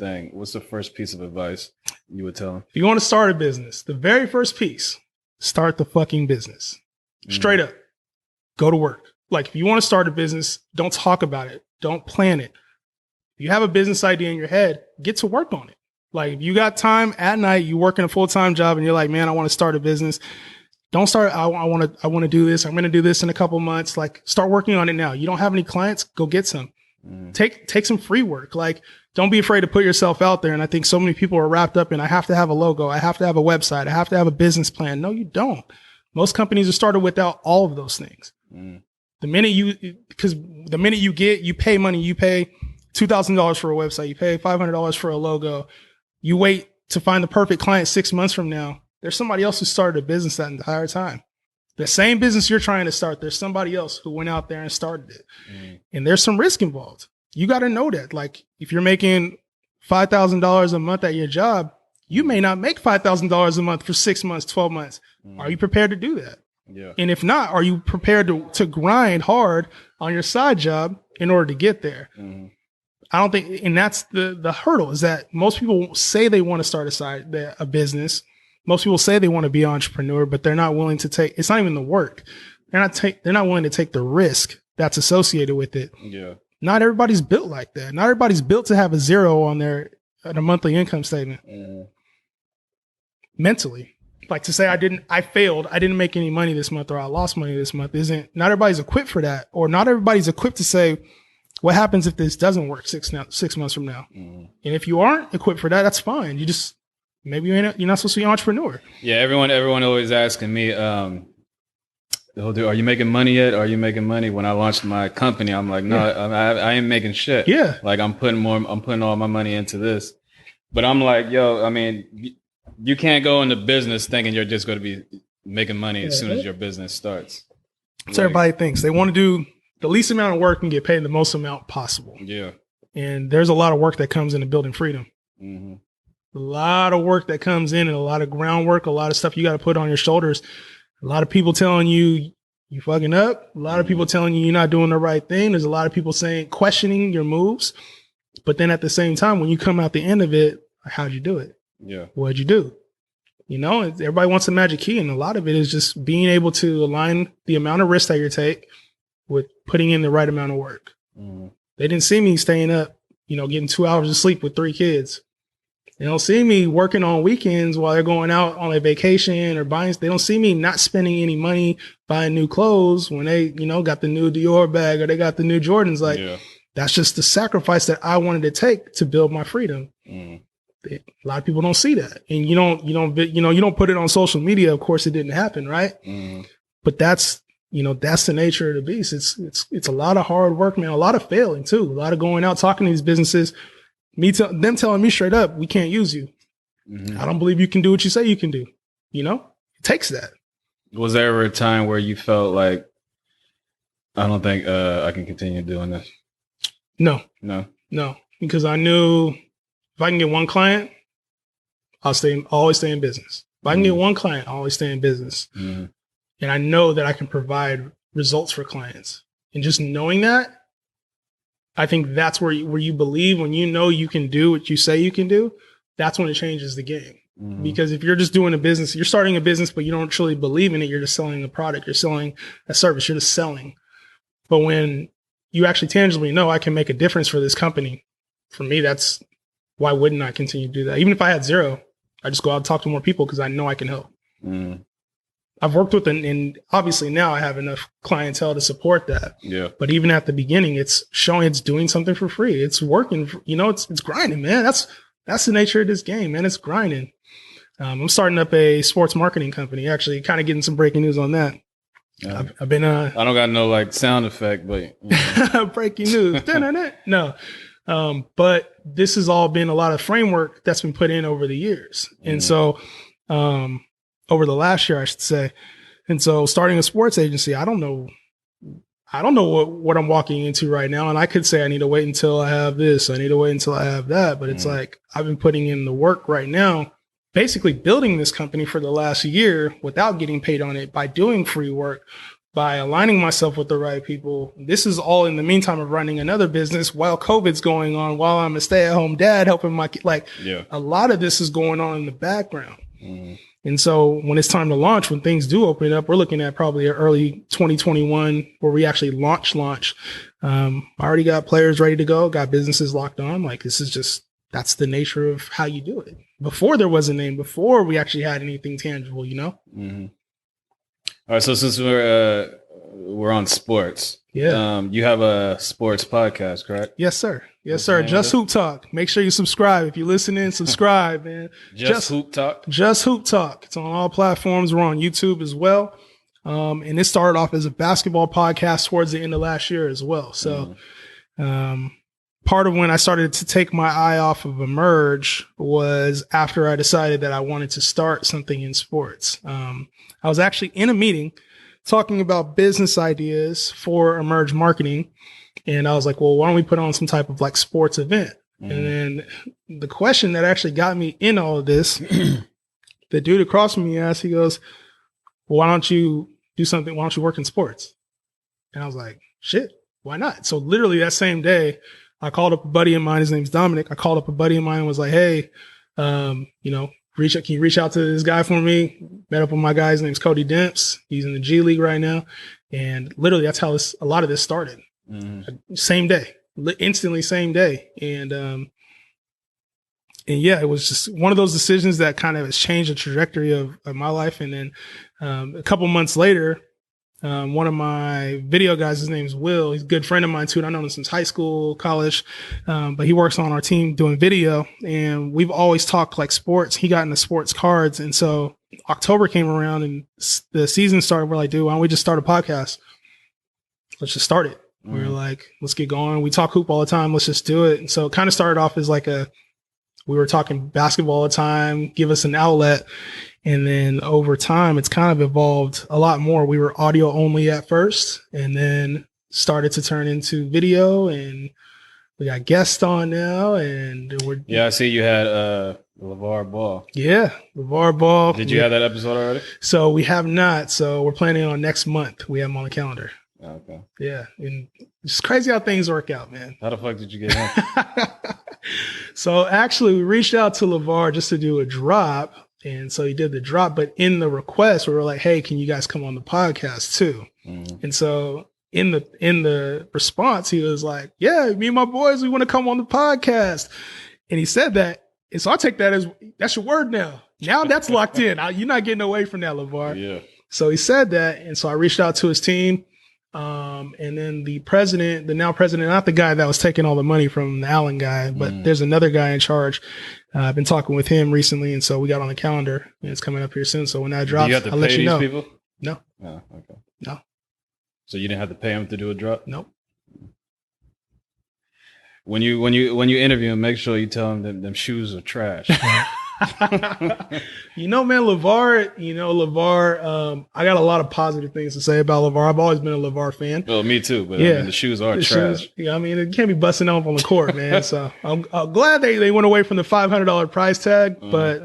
piece of advice you would tell them? If you want to start a business, the very first piece, start the fucking business. Straight up. Go to work. Like, if you want to start a business, don't talk about it. Don't plan it. If you have a business idea in your head, get to work on it. Like, if you got time at night, you work in a full-time job and you're like, man, I want to start a business. Don't start. I want to do this. I'm going to do this in a couple months. Like, start working on it now. You don't have any clients? Go get some. Take some free work. Like, don't be afraid to put yourself out there. And I think so many people are wrapped up in, I have to have a logo. I have to have a website. I have to have a business plan. No, you don't. Most companies are started without all of those things. The minute you pay money, you pay $2,000 for a website, you pay $500 for a logo. You wait to find the perfect client 6 months from now. There's somebody else who started a business that entire time. The same business you're trying to start, there's somebody else who went out there and started it. And there's some risk involved. You got to know that. Like, if you're making $5,000 a month at your job, you may not make $5,000 a month for 6 months, 12 months. Are you prepared to do that? Yeah. And if not, are you prepared to grind hard on your side job in order to get there? I don't think, and that's the hurdle, is that most people say they want to start a business. Most people say they want to be an entrepreneur, but they're not willing to take, it's not even the work. They're not willing to take the risk that's associated with it. Yeah. Not everybody's built like that. Not everybody's built to have a zero on their monthly income statement. Mentally. Like, to say I failed, I didn't make any money this month, or I lost money this month, not everybody's equipped for that. Or not everybody's equipped to say, what happens if this doesn't work 6 months from now? And if you aren't equipped for that, that's fine. You just, maybe you're not supposed to be an entrepreneur. Yeah. Everyone always asking me, are you making money yet? Are you making money? When I launched my company, I'm like, no, I ain't making shit. Yeah. Like, I'm putting all my money into this, but I'm like, yo, I mean, you can't go into business thinking you're just going to be making money as soon as your business starts. So everybody thinks they want to do the least amount of work and get paid the most amount possible. Yeah. And there's a lot of work that comes into building freedom. A lot of work that comes in, and a lot of groundwork, a lot of stuff you got to put on your shoulders. A lot of people telling you fucking up. A lot of people telling you you're not doing the right thing. There's a lot of people questioning your moves. But then at the same time, when you come out the end of it, how'd you do it? Yeah. What'd you do? You know, everybody wants a magic key, and a lot of it is just being able to align the amount of risk that you take with putting in the right amount of work. They didn't see me staying up, getting 2 hours of sleep with 3 kids. They don't see me working on weekends while they're going out on a vacation or buying. They don't see me not spending any money buying new clothes when they, got the new Dior bag or they got the new Jordans. Like, that's just the sacrifice that I wanted to take to build my freedom. A lot of people don't see that, and you don't put it on social media. Of course, it didn't happen, right? But that's the nature of the beast. It's a lot of hard work, man. A lot of failing too. A lot of going out talking to these businesses. Them telling me straight up, we can't use you. I don't believe you can do what you say you can do. It takes that. Was there ever a time where you felt like, I don't think I can continue doing this? No, because I knew if I can get one client, I'll always stay in business. If I can get one client, I'll always stay in business. And I know that I can provide results for clients. And just knowing that, I think that's where you believe, when you can do what you say you can do, that's when it changes the game. Because if you're just doing a business, you're starting a business, but you don't truly believe in it, you're just selling a product, you're selling a service, you're just selling. But when you actually tangibly know I can make a difference for this company, for me, why wouldn't I continue to do that? Even if I had zero, I just go out and talk to more people because I know I can help. I've worked with, and obviously now I have enough clientele to support that. Yeah. But even at the beginning, it's doing something for free. It's working. It's grinding, man. That's the nature of this game, man. It's grinding. I'm starting up a sports marketing company. Actually, kind of getting some breaking news on that. I've been. I don't got no sound effect, but breaking news. No. But this has all been a lot of framework that's been put in over the years. And so over the last year, I should say. And so starting a sports agency, I don't know what I'm walking into right now. And I could say I need to wait until I have this. I need to wait until I have that. But it's like I've been putting in the work right now, basically building this company for the last year without getting paid on it, by doing free work, by aligning myself with the right people. This is all in the meantime of running another business while COVID's going on, while I'm a stay-at-home dad helping my kid. A lot of this is going on in the background. And so when it's time to launch, when things do open up, we're looking at probably early 2021 where we actually launch. I already got players ready to go, got businesses locked on. Like, this is just, that's the nature of how you do it. Before there was a name, before we actually had anything tangible, you know? All right. So since we're on sports, you have a sports podcast, correct? Yes, sir. Yes, sir. Just Hoop Talk. Make sure you subscribe. If you're listening, subscribe, man. Just Hoop Talk. Just Hoop Talk. It's on all platforms. We're on YouTube as well. And it started off as a basketball podcast towards the end of last year as well. So, part of when I started to take my eye off of Emerge was after I decided that I wanted to start something in sports. I was actually in a meeting talking about business ideas for Emerge marketing. And I was like, well, why don't we put on some type of like sports event? And then the question that actually got me in all of this, the dude across from me asked, he goes, well, why don't you do something? Why don't you work in sports? And I was like, shit, why not? So literally that same day, I called up a buddy of mine. His name's Dominic. I called up a buddy of mine and was like, hey, can you reach out to this guy for me? Met up with my guy. His name's Cody Demps. He's in the G League right now. And literally that's how a lot of this started. Same day, instantly same day. And yeah, it was just one of those decisions that kind of has changed the trajectory of my life. And then a couple months later, one of my video guys, his name is Will. He's a good friend of mine too. And I've known him since high school, college. But he works on our team doing video, and we've always talked like sports. He got into sports cards. And so October came around and the season started. We're like, dude, why don't we just start a podcast? Let's just start it. We were like, let's get going. We talk hoop all the time. Let's just do it. And so it kind of started off as we were talking basketball all the time, give us an outlet. And then over time, it's kind of evolved a lot more. We were audio only at first, and then started to turn into video, and we got guests on now. And I see you had LeVar Ball. Yeah, LeVar Ball. Did you have that episode already? So we have not. So we're planning on next month. We have him on the calendar. Okay. Yeah. And it's crazy how things work out, man. How the fuck did you get him? So actually we reached out to LeVar just to do a drop. And so he did the drop, but in the request, we were like, hey, can you guys come on the podcast too? And so in the response, he was like, yeah, me and my boys, we want to come on the podcast. And he said that. And so I take that as, that's your word now. Now that's locked in. You're not getting away from that, LeVar. Yeah. So he said that. And so I reached out to his team. And then the now president, not the guy that was taking all the money from the Allen guy, but there's another guy in charge. I've been talking with him recently, and so we got on the calendar, and it's coming up here soon. So when that drops, I'll let you know. People? No. Oh, okay. No. So you didn't have to pay him to do a drop? Nope. When you interview him, make sure you tell him that them shoes are trash. Man, LeVar, I got a lot of positive things to say about LeVar. I've always been a LeVar fan. Well, me too, but yeah. I mean, the shoes are trash. It can't be busting off on the court, man. So I'm glad they went away from the $500 price tag, but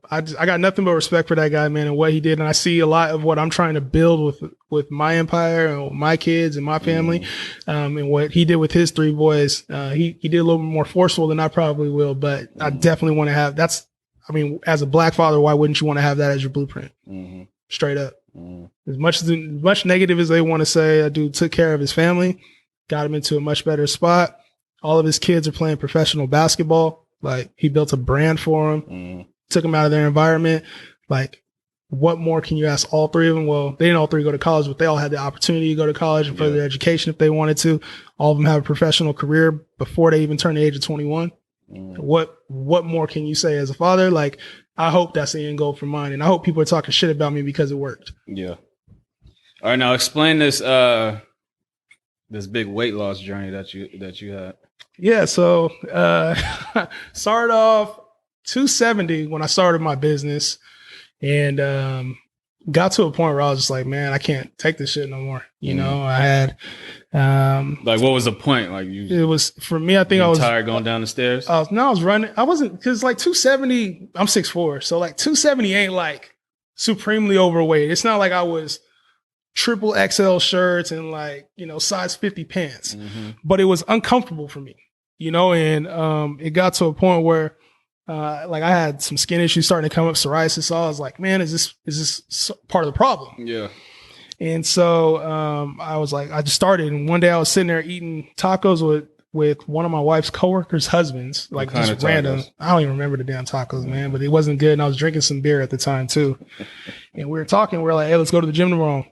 I got nothing but respect for that guy, man, and what he did. And I see a lot of what I'm trying to build with my empire and my kids and my family, and what he did with his three boys. He did a little bit more forceful than I probably will, but I definitely want to have as a black father, why wouldn't you want to have that as your blueprint? Straight up. As much negative as they want to say, that dude took care of his family, got him into a much better spot. All of his kids are playing professional basketball. Like, he built a brand for them, took them out of their environment. Like, what more can you ask all three of them? Well, they didn't all three go to college, but they all had the opportunity to go to college and further their education if they wanted to. All of them have a professional career before they even turn the age of 21. What more can you say as a father? Like, I hope that's the end goal for mine, and I hope people are talking shit about me because it worked. Yeah. All right, now explain this this big weight loss journey that you had. Yeah, so started off 270 when I started my business, And got to a point where I was just like, man, I can't take this shit no more. You know, I had like, what was the point? Like, it was for me. I think I was tired going down the stairs. I was running. I wasn't, because like 270. I'm 6'4", so like 270 ain't like supremely overweight. It's not like I was triple XL shirts and like, you know, size 50 pants, but it was uncomfortable for me, you know, and it got to a point where like I had some skin issues starting to come up, psoriasis. So I was like, man, is this part of the problem? Yeah. And so I was like, I just started, and one day I was sitting there eating tacos with one of my wife's coworkers' husbands, like just random. I don't even remember the damn tacos, man, but it wasn't good. And I was drinking some beer at the time too. And we were talking, we were like, hey, let's go to the gym tomorrow.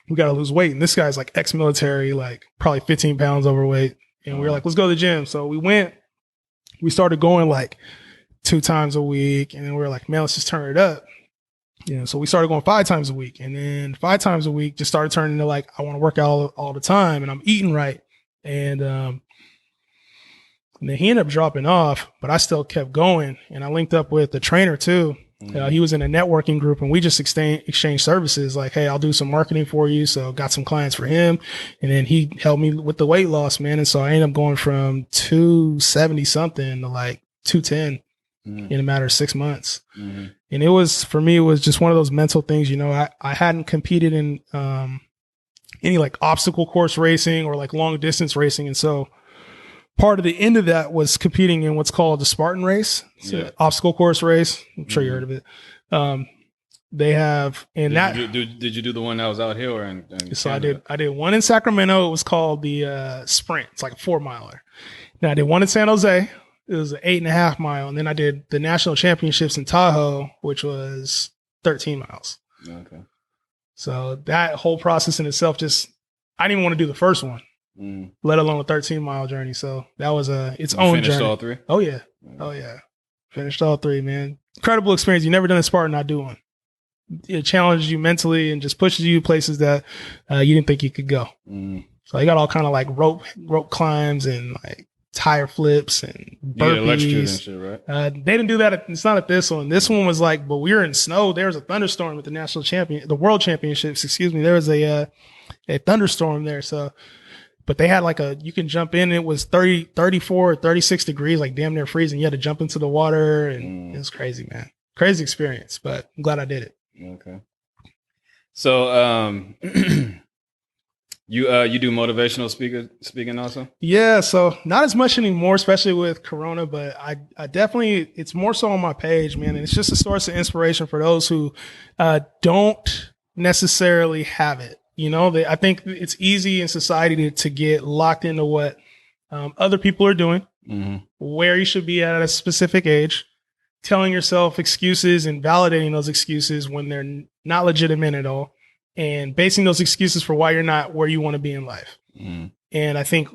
We got to lose weight. And this guy's like ex-military, like probably 15 pounds overweight. And we were like, let's go to the gym. So we went, we started going like 2 times a week. And then we were like, man, let's just turn it up. You know, so we started going 5 times a week, and then 5 times a week just started turning into like, I want to work out all the time, and I'm eating right. And then he ended up dropping off, but I still kept going. And I linked up with the trainer too. He was in a networking group, and we just exchanged services. Like, hey, I'll do some marketing for you. So got some clients for him. And then he helped me with the weight loss, man. And so I ended up going from 270 something to like 210 in a matter of 6 months. And it was, for me, it was just one of those mental things. You know, I hadn't competed in any like obstacle course racing or like long distance racing. And so part of the end of that was competing in what's called the Spartan race. It's an obstacle course race. I'm sure you heard of it. They have, and did you do the one that was out here or in so Canada? I did one in Sacramento. It was called the Sprint. It's like a 4-miler. Now I did one in San Jose. It was an 8.5 mile. And then I did the national championships in Tahoe, which was 13 miles. Okay. So that whole process in itself, I didn't even want to do the first one, let alone a 13-mile journey. So that was its own finished journey. All 3? Oh yeah. Oh yeah. Finished all 3, man. Incredible experience. You never done a Spartan, I do one. It challenges you mentally and just pushes you places that you didn't think you could go. So I got all kind of like rope climbs and like tire flips and burpees. And shit, right? They didn't do that. It's not at this one. This one was like, but we were in snow. There was a thunderstorm at the world championships. Excuse me. There was a thunderstorm there. So, but they had like you can jump in. It was 34, 36 degrees, like damn near freezing. You had to jump into the water, and it was crazy, man. Crazy experience, but I'm glad I did it. Okay. So, you do motivational speaking also? Yeah. So not as much anymore, especially with Corona, but I definitely, it's more so on my page, man. And it's just a source of inspiration for those who, don't necessarily have it. You know, I think it's easy in society to get locked into what, other people are doing, where you should be at a specific age, telling yourself excuses and validating those excuses when they're not legitimate at all, and basing those excuses for why you're not where you want to be in life. And I think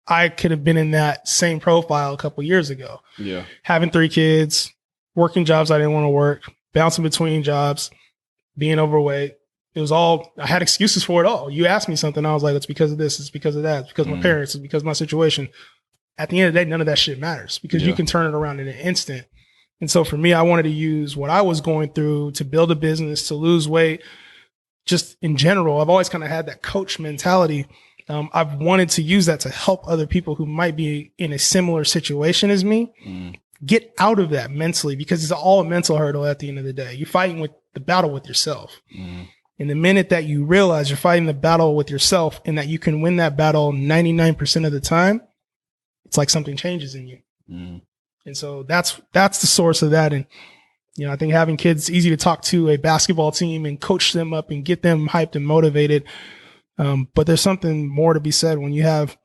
I could have been in that same profile a couple years ago. Yeah. Having 3 kids, working jobs I didn't want to work, bouncing between jobs, being overweight. It was all, I had excuses for it all. You asked me something, I was like, it's because of this, it's because of that, it's because of my parents, it's because of my situation. At the end of the day, none of that shit matters, because you can turn it around in an instant. And so for me, I wanted to use what I was going through to build a business, to lose weight. Just in general, I've always kind of had that coach mentality. I've wanted to use that to help other people who might be in a similar situation as me get out of that mentally, because it's all a mental hurdle at the end of the day. You're fighting with the battle with yourself. And the minute that you realize you're fighting the battle with yourself and that you can win that battle 99% of the time, it's like something changes in you. And so that's the source of that. And, you know, I think having kids, it's easy to talk to a basketball team and coach them up and get them hyped and motivated. But there's something more to be said when you have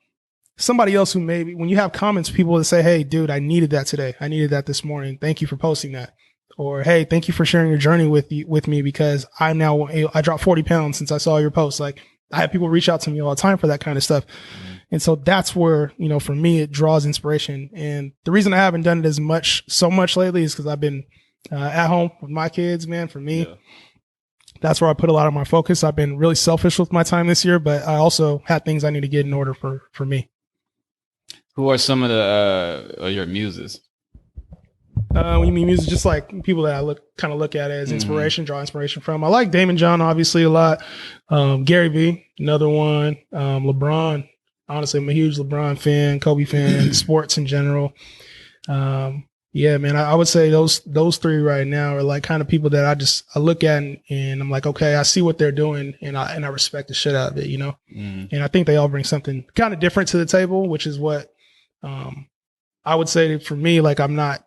somebody else who when you have comments, people that say, hey, dude, I needed that today. I needed that this morning. Thank you for posting that. Or, hey, thank you for sharing your journey with me, because I dropped 40 pounds since I saw your post. Like, I have people reach out to me all the time for that kind of stuff. And so that's where, you know, for me, it draws inspiration. And the reason I haven't done it so much lately is because I've been at home with my kids, man. For me, that's where I put a lot of my focus. I've been really selfish with my time this year, but I also had things I need to get in order for me. Who are some of your muses? When you mean music, just like people that I look at as inspiration, draw inspiration from. I like Damon John obviously a lot. Gary Vee, another one. LeBron. Honestly, I'm a huge LeBron fan, Kobe fan, sports in general. Yeah, man, I would say those three right now are like kind of people that I look at and I'm like, okay, I see what they're doing and I respect the shit out of it, you know? And I think they all bring something kind of different to the table, which is what, I would say that for me, like I'm not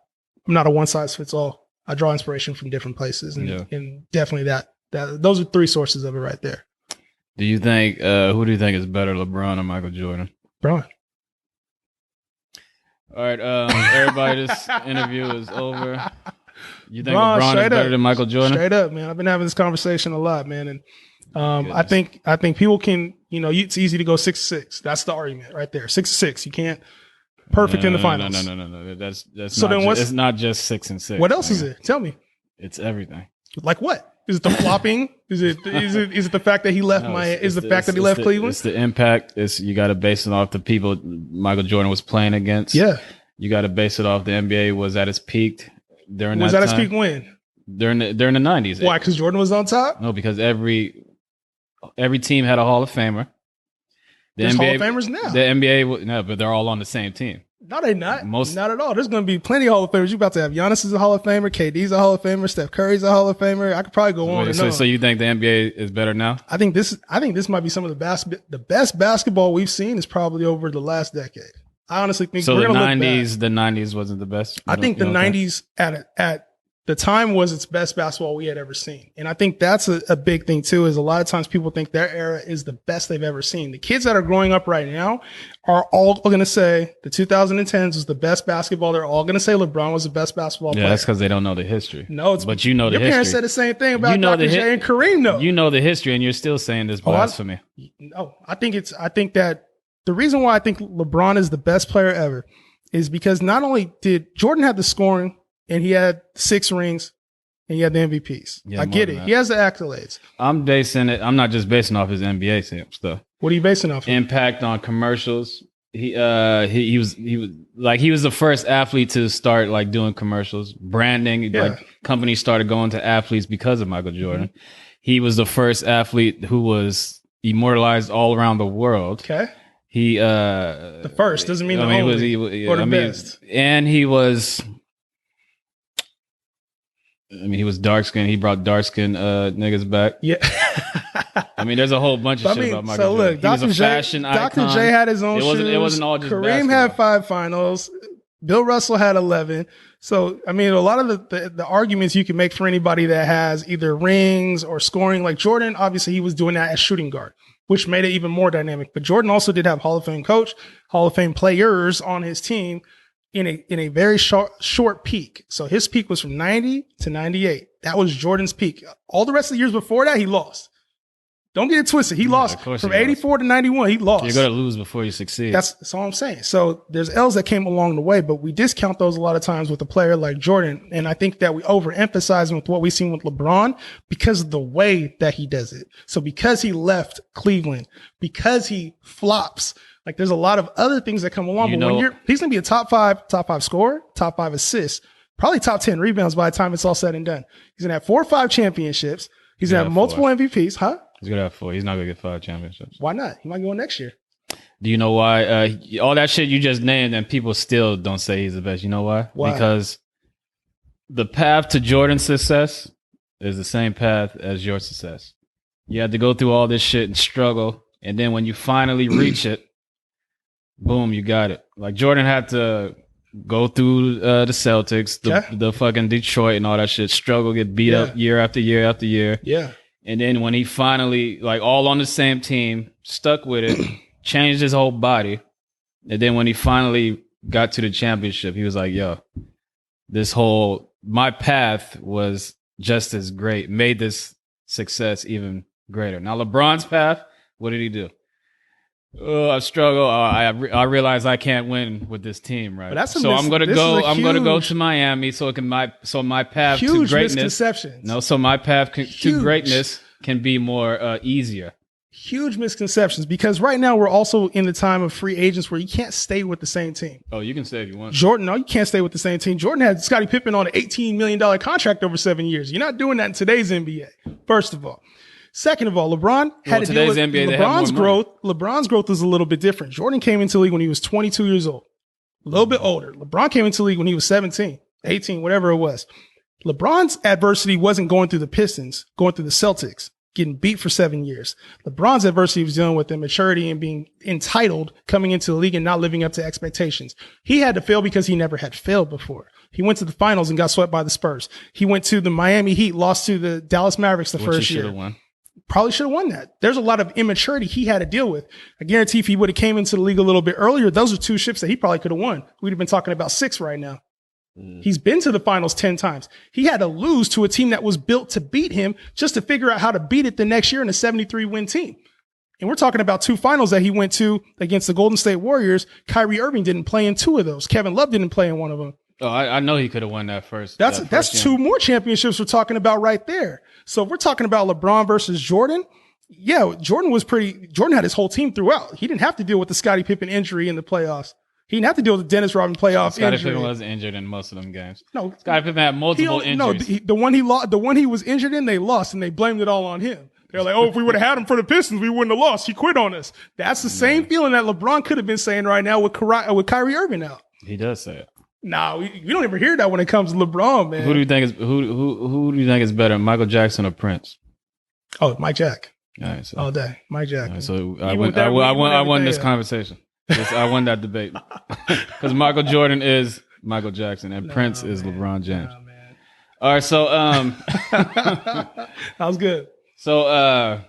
a one size fits all. I draw inspiration from different places and definitely that those are three sources of it right there. Do you think, who do you think is better, LeBron or Michael Jordan? LeBron. All right, everybody, this interview is over. You think LeBron is better than Michael Jordan? Straight up, man. I've been having this conversation a lot, man. And I think people can, you know, it's easy to go 6-6. That's the argument right there. 6-6. You can't perfect in the finals. No. That's so not then it's not just 6-6. What else is it? Tell me. It's everything. Like what? Is it the flopping? Is it the fact that he left Cleveland? It's the impact. You got to base it off the people Michael Jordan was playing against. Yeah. You got to base it off the NBA was at its peak during that time. Was at its peak when? During the 90s. Why? Because Jordan was on top? No, because every team had a Hall of Famer. There's Hall of Famers now. The NBA, no, but they're all on the same team. No, they're not. Not at all. There's going to be plenty of Hall of Famers. You're about to have Giannis is a Hall of Famer, KD's a Hall of Famer, Steph Curry's a Hall of Famer. I could probably go on and on. So you think the NBA is better now? I think this might be some of the best basketball we've seen is probably over the last decade. I honestly think so. The 90s wasn't the best. I think the 90s at the time was its best basketball we had ever seen. And I think that's a big thing too, is a lot of times people think their era is the best they've ever seen. The kids that are growing up right now are all going to say the 2010s was the best basketball. They're all going to say LeBron was the best basketball player. Yeah, that's because they don't know the history. No, but you know the history. Your parents said the same thing about Dr. J and Kareem though. You know the history and you're still saying this blasphemy. No, I think that the reason why I think LeBron is the best player ever is because not only did Jordan have the scoring and he had 6 rings, and he had the MVPs. Yeah, I get it. He has the accolades. I'm not just basing off his NBA stuff. What are you basing off of? Impact on commercials. He was the first athlete to start like doing commercials, branding. Yeah. Like companies started going to athletes because of Michael Jordan. Mm-hmm. He was the first athlete who was immortalized all around the world. Okay. The first doesn't mean the only or the best. And he was. He was dark skinned. He brought dark skinned niggas back. Yeah. There's a whole bunch of shit about Michael Jordan. So look, Dr. J had his own shoes. It wasn't all just Kareem basketball. Had 5 finals. Bill Russell had 11. So, a lot of the arguments you can make for anybody that has either rings or scoring, like Jordan, obviously he was doing that as shooting guard, which made it even more dynamic. But Jordan also did have Hall of Fame coach, Hall of Fame players on his team. In a very short peak. So his peak was from 90 to 98. That was Jordan's peak. All the rest of the years before that, he lost. Don't get it twisted. He lost from 84 to 91. He lost. You're going to lose before you succeed. That's all I'm saying. So there's L's that came along the way, but we discount those a lot of times with a player like Jordan. And I think that we overemphasize him with what we've seen with LeBron because of the way that he does it. So because he left Cleveland, because he flops, like there's a lot of other things that come along, but he's going to be a top five scorer, top 5 assists, probably top 10 rebounds by the time it's all said and done. He's going to have 4 or 5 championships. He's going to have multiple MVPs, huh? He's going to have 4. He's not going to get 5 championships. Why not? He might go next year. Do you know why? All that shit you just named and people still don't say he's the best. You know why? Why? Because the path to Jordan's success is the same path as your success. You had to go through all this shit and struggle. And then when you finally reach it, boom, you got it. Like Jordan had to go through the Celtics, the fucking Detroit and all that shit, struggle, get beat up year after year after year. Yeah. And then when he finally, like all on the same team, stuck with it, changed his whole body. And then when he finally got to the championship, he was like, yo, my path was just as great, made this success even greater. Now, LeBron's path, what did he do? I struggle. I realize I can't win with this team, right? So I'm gonna go to Miami so my path to greatness. Misconceptions. No, so my path to greatness can be more easier. Huge misconceptions, because right now we're also in the time of free agents where you can't stay with the same team. Oh, you can stay if you want. Jordan, no, you can't stay with the same team. Jordan had Scottie Pippen on an $18 million contract over 7 years. You're not doing that in today's NBA, first of all. Second of all, LeBron had to deal with NBA, LeBron's growth. LeBron's growth was a little bit different. Jordan came into the league when he was 22 years old, a little bit older. LeBron came into the league when he was 17, 18, whatever it was. LeBron's adversity wasn't going through the Pistons, going through the Celtics, getting beat for 7 years. LeBron's adversity was dealing with immaturity and being entitled coming into the league and not living up to expectations. He had to fail because he never had failed before. He went to the finals and got swept by the Spurs. He went to the Miami Heat, lost to the Dallas Mavericks the first year. Probably should have won that. There's a lot of immaturity he had to deal with. I guarantee if he would have came into the league a little bit earlier, those are 2 ships that he probably could have won. We'd have been talking about 6 right now. He's been to the finals 10 times. He had to lose to a team that was built to beat him just to figure out how to beat it the next year in a 73-win team. And we're talking about 2 finals that he went to against the Golden State Warriors. Kyrie Irving didn't play in 2 of those. Kevin Love didn't play in 1 of them. Oh, I know he could have won that first. That's 2 more championships we're talking about right there. So if we're talking about LeBron versus Jordan, yeah, Jordan had his whole team throughout. He didn't have to deal with the Scottie Pippen injury in the playoffs. He didn't have to deal with the Dennis Rodman playoff Scottie injury. Pippen was injured in most of them games. No, Scottie Pippen had multiple injuries. No, the one he was injured in, they lost, and they blamed it all on him. They're like, oh, if we would have had him for the Pistons, we wouldn't have lost. He quit on us. That's the same feeling that LeBron could have been saying right now with Kyrie Irving out. He does say it. No, we don't ever hear that when it comes to LeBron, man. Who do you think is better, Michael Jackson or Prince? Oh, Mike Jack. All right, so. All day, Mike Jack. Right, so I won this conversation. I won that debate because Michael Jordan is Michael Jackson and Prince is LeBron James. All right, so that was good. So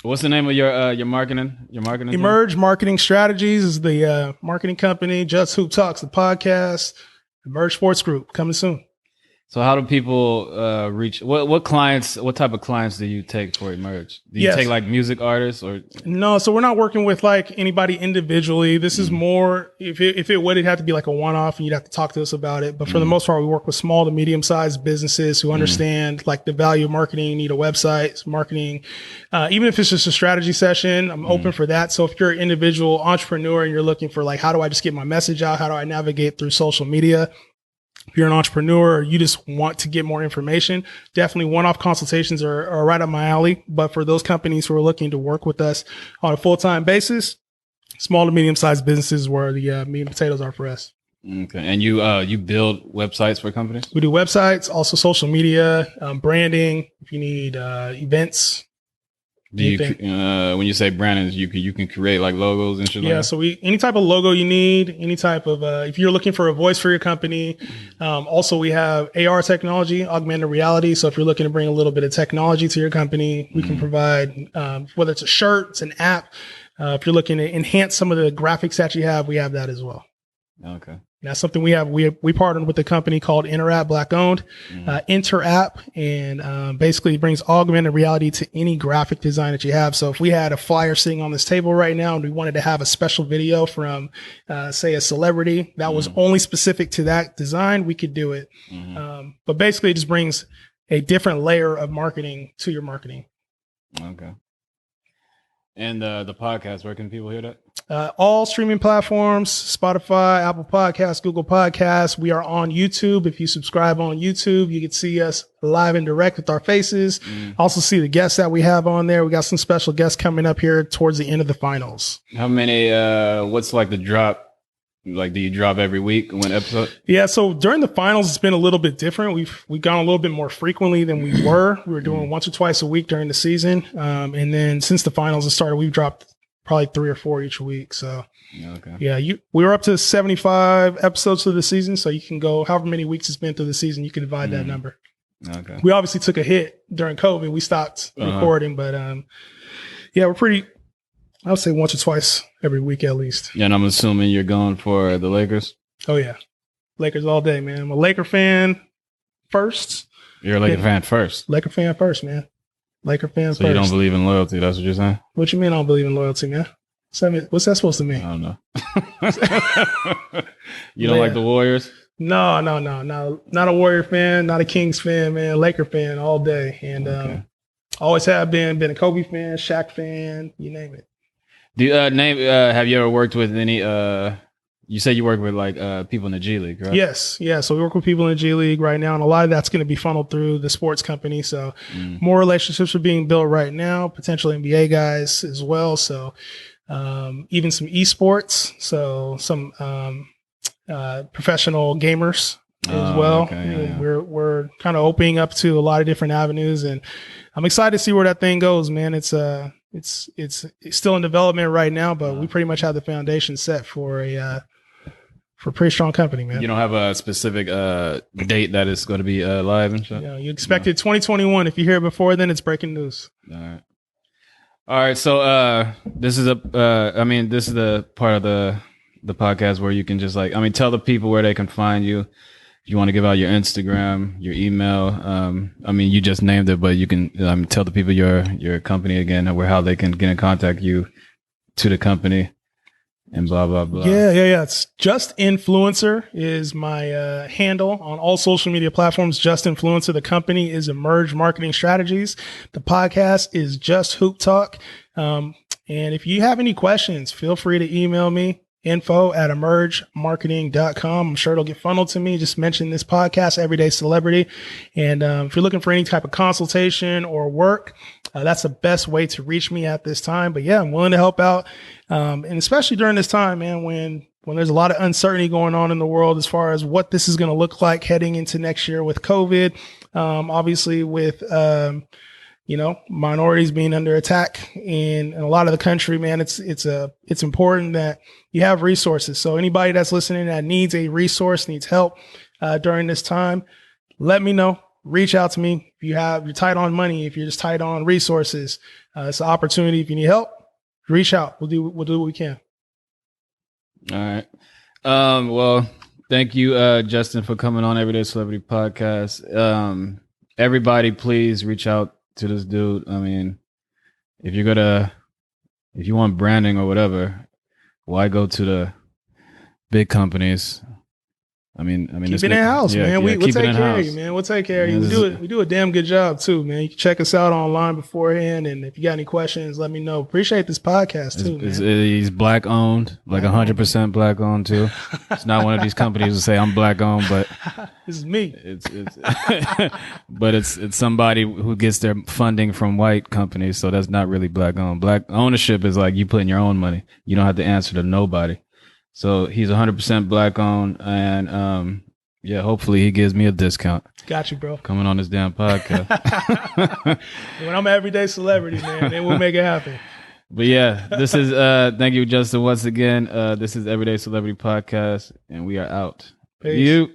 what's the name of your marketing? Emerge Marketing Strategies is the marketing company. Just Hoop Talks, the podcast. Emerge Sports Group coming soon. So how do people reach what clients? What type of clients do you take for Emerge? Do you take like music artists or no? So we're not working with like anybody individually. This is more if it would, it'd have to be like a one-off, and you'd have to talk to us about it. But for the most part, we work with small to medium-sized businesses who understand like the value of marketing, need a website, marketing. Even if it's just a strategy session, I'm open for that. So if you're an individual entrepreneur and you're looking for like, how do I just get my message out? How do I navigate through social media? If you're an entrepreneur or you just want to get more information, definitely one-off consultations are right up my alley. But for those companies who are looking to work with us on a full-time basis, small to medium-sized businesses where the meat and potatoes are for us. Okay. And you build websites for companies? We do websites, also social media, branding. If you need events. Do you when you say branding, you can create like logos and shit? Yeah, so any type of logo you need, any type of if you're looking for a voice for your company. Also, we have AR technology, augmented reality. So if you're looking to bring a little bit of technology to your company, we can provide whether it's a shirt, it's an app. If you're looking to enhance some of the graphics that you have, we have that as well. Okay. That's something we have. We partnered with a company called Interapp, Black owned, Interapp, and basically brings augmented reality to any graphic design that you have. So if we had a flyer sitting on this table right now and we wanted to have a special video from, say, a celebrity that was only specific to that design, we could do it. But basically it just brings a different layer of marketing to your marketing. Okay. And the podcast, where can people hear that? All streaming platforms, Spotify, Apple Podcasts, Google Podcasts. We are on YouTube. If you subscribe on YouTube, you can see us live and direct with our faces. Also see the guests that we have on there. We got some special guests coming up here towards the end of the finals. How many, what's like the drop? Like, do you drop every week one episode? Yeah. So during the finals, it's been a little bit different. We've gone a little bit more frequently than we were. We were doing once or twice a week during the season. And then since the finals have started, we've dropped probably 3 or 4 each week. So yeah, we were up to 75 episodes of the season. So you can go however many weeks it's been through the season, you can divide that number. Okay. We obviously took a hit during COVID. We stopped recording, but, yeah, we're pretty, I would say once or twice every week at least. Yeah, and I'm assuming you're going for the Lakers? Oh, yeah. Lakers all day, man. I'm a Laker fan first. You're a Laker fan first? Laker fan first, man. Laker fan first. So you don't believe in loyalty, that's what you're saying? What you mean I don't believe in loyalty, man? What's that supposed to mean? I don't know. You don't like the Warriors? No. Not a Warrior fan, not a Kings fan, man. Laker fan all day. And Always have been a Kobe fan, Shaq fan, you name it. Do you, have you ever worked with any, you said you work with like people in the G League, right? Yes. Yeah. So we work with people in the G League right now, and a lot of that's going to be funneled through the sports company. So more relationships are being built right now, potential NBA guys as well. So even some esports. So some professional gamers as well. Okay, yeah. We're kind of opening up to a lot of different avenues, and I'm excited to see where that thing goes, man. It's still in development right now, but we pretty much have the foundation set for a pretty strong company, man. You don't have a specific date that it's going to be live and shit? Yeah, you expect it 2021. If you hear it before then, it's breaking news. All right. So this is this is the part of the podcast where you can just tell the people where they can find you. If you want to give out your Instagram, your email, you just named it, but you can tell the people your company again, or how they can get in contact you to the company and blah, blah, blah. Yeah. It's Just Influencer is my handle on all social media platforms. Just Influencer. The company is Emerge Marketing Strategies. The podcast is Just Hoop Talk. And if you have any questions, feel free to email me. info@emergemarketing.com. I'm sure it'll get funneled to me. Just mention this podcast, Everyday Celebrity. And if you're looking for any type of consultation or work, that's the best way to reach me at this time. But yeah, I'm willing to help out. And especially during this time, man, when there's a lot of uncertainty going on in the world as far as what this is going to look like heading into next year with COVID, obviously with, minorities being under attack in a lot of the country, man, it's important that you have resources. So anybody that's listening that needs a resource, needs help, during this time, let me know. Reach out to me. If you're tight on money, if you're just tight on resources, it's an opportunity. If you need help, reach out. We'll do what we can. All right. Well, thank you, Justin, for coming on Everyday Celebrity Podcast. Everybody, please reach out to this dude. If you want branding or whatever, why go to the big companies? Keep it in house, man. We'll take care of you, man. We'll take care of you. We do a damn good job too, man. You can check us out online beforehand, and if you got any questions, let me know. Appreciate this podcast too, man. He's black owned, like 100% black owned too. It's not one of these companies that say I'm black owned, but this is me. But it's somebody who gets their funding from white companies, so that's not really black owned. Black ownership is like you put in your own money. You don't have to answer to nobody. So he's 100% black owned, and hopefully he gives me a discount. Got you, bro. Coming on this damn podcast. When I'm an everyday celebrity, man, then we'll make it happen. But yeah, this is thank you, Justin, once again. This is Everyday Celebrity Podcast, and we are out. Peace. You.